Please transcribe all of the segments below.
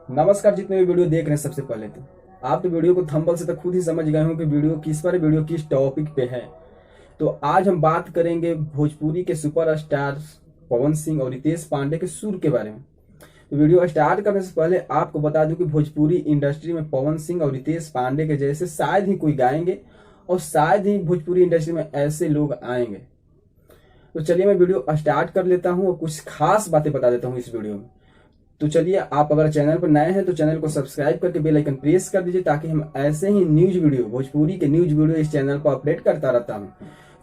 नमस्कार। जितने भी वीडियो देख रहे हैं सबसे पहले तो आप तो वीडियो को थंबनेल से तो खुद ही समझ गए हो कि वीडियो किस टॉपिक पे है। तो आज हम बात करेंगे भोजपुरी के सुपरस्टार पवन सिंह और रितेश पांडे के सुर के बारे में। तो वीडियो स्टार्ट करने से पहले आपको बता दूं कि भोजपुरी इंडस्ट्री में पवन सिंह और रितेश पांडे के जैसे शायद ही कोई गाएंगे और शायद ही भोजपुरी इंडस्ट्री में ऐसे लोग आएंगे। तो चलिए मैं वीडियो स्टार्ट कर लेता हूं और कुछ खास बातें बता देता हूं इस वीडियो में। तो चलिए, आप अगर चैनल पर नए हैं तो चैनल को सब्सक्राइब करके बेल आइकन प्रेस कर दीजिए ताकि हम ऐसे ही न्यूज वीडियो, भोजपुरी के न्यूज वीडियो इस चैनल पर अपडेट करता रहता हूं।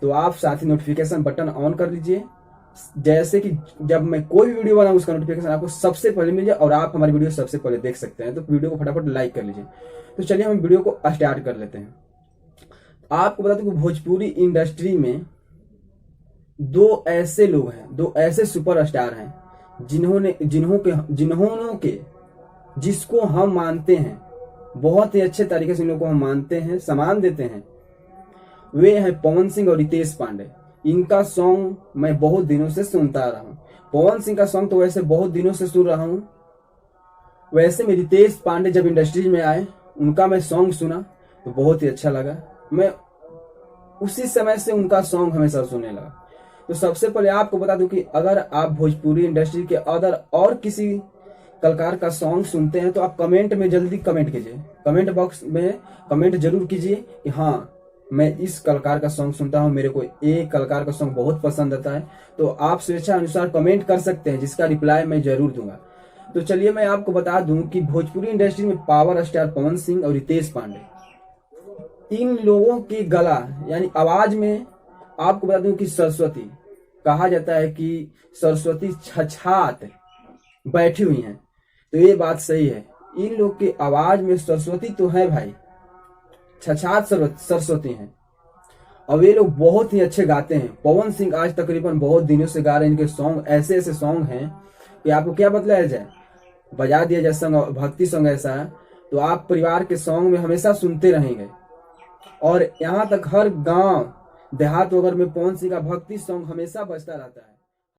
तो आप साथ ही नोटिफिकेशन बटन ऑन कर लीजिए, जैसे कि जब मैं कोई भी वीडियो बनाऊं उसका नोटिफिकेशन आपको सबसे पहले मिल जाए और आप हमारी वीडियो सबसे पहले देख सकते हैं। तो वीडियो को फटाफट लाइक कर लीजिए। तो चलिए हम वीडियो को स्टार्ट कर लेते हैं। आपको बता दूं कि भोजपुरी इंडस्ट्री में दो ऐसे लोग हैं, दो ऐसे सुपरस्टार हैं जिसको हम मानते हैं, बहुत ही अच्छे तरीके से इन लोगों को हम मानते हैं, सम्मान देते हैं। वे हैं पवन सिंह और रितेश पांडे। इनका सॉन्ग मैं बहुत दिनों से सुनता आ रहा हूं। पवन सिंह का सॉन्ग तो वैसे बहुत दिनों से सुन रहा हूं। वैसे में रितेश पांडे जब इंडस्ट्री में आए, उनका मैं सॉन्ग सुना तो बहुत ही अच्छा लगा। मैं उसी समय से उनका सॉन्ग हमेशा सुनने लगा। तो सबसे पहले आपको बता दूं कि अगर आप भोजपुरी इंडस्ट्री के अदर और किसी कलाकार का सॉन्ग सुनते हैं तो आप कमेंट में जल्दी कमेंट कीजिए, कमेंट बॉक्स में कमेंट जरूर कीजिए कि हाँ मैं इस कलाकार का सॉन्ग सुनता हूँ, मेरे को एक कलाकार का सॉन्ग बहुत पसंद आता है। तो आप स्वेच्छा अनुसार कमेंट कर सकते हैं, जिसका रिप्लाई मैं जरूर दूंगा। तो चलिए मैं आपको बता दूं कि भोजपुरी इंडस्ट्री में पावर स्टार पवन सिंह और रितेश पांडे, इन लोगों की गला यानी आवाज में आपको बता दूं कि सरस्वती, कहा जाता है कि सरस्वती छछात बैठी हुई हैं। तो ये बात सही है, इन लोग की आवाज में सरस्वती तो है भाई, छछात सरस्वती हैं। और ये लोग बहुत ही अच्छे गाते हैं। पवन सिंह आज तकरीबन बहुत दिनों से गा रहे हैं। इनके सॉन्ग ऐसे ऐसे सॉन्ग हैं कि आपको क्या बतलाया जाए, बजा दिया जाए सॉन्ग, भक्ति सॉन्ग ऐसा है तो आप परिवार के सॉन्ग में हमेशा सुनते रहेंगे। और यहाँ तक हर गांव देहात वगैरह में पवन सिंह का भक्ति सॉन्ग हमेशा बजता रहता है।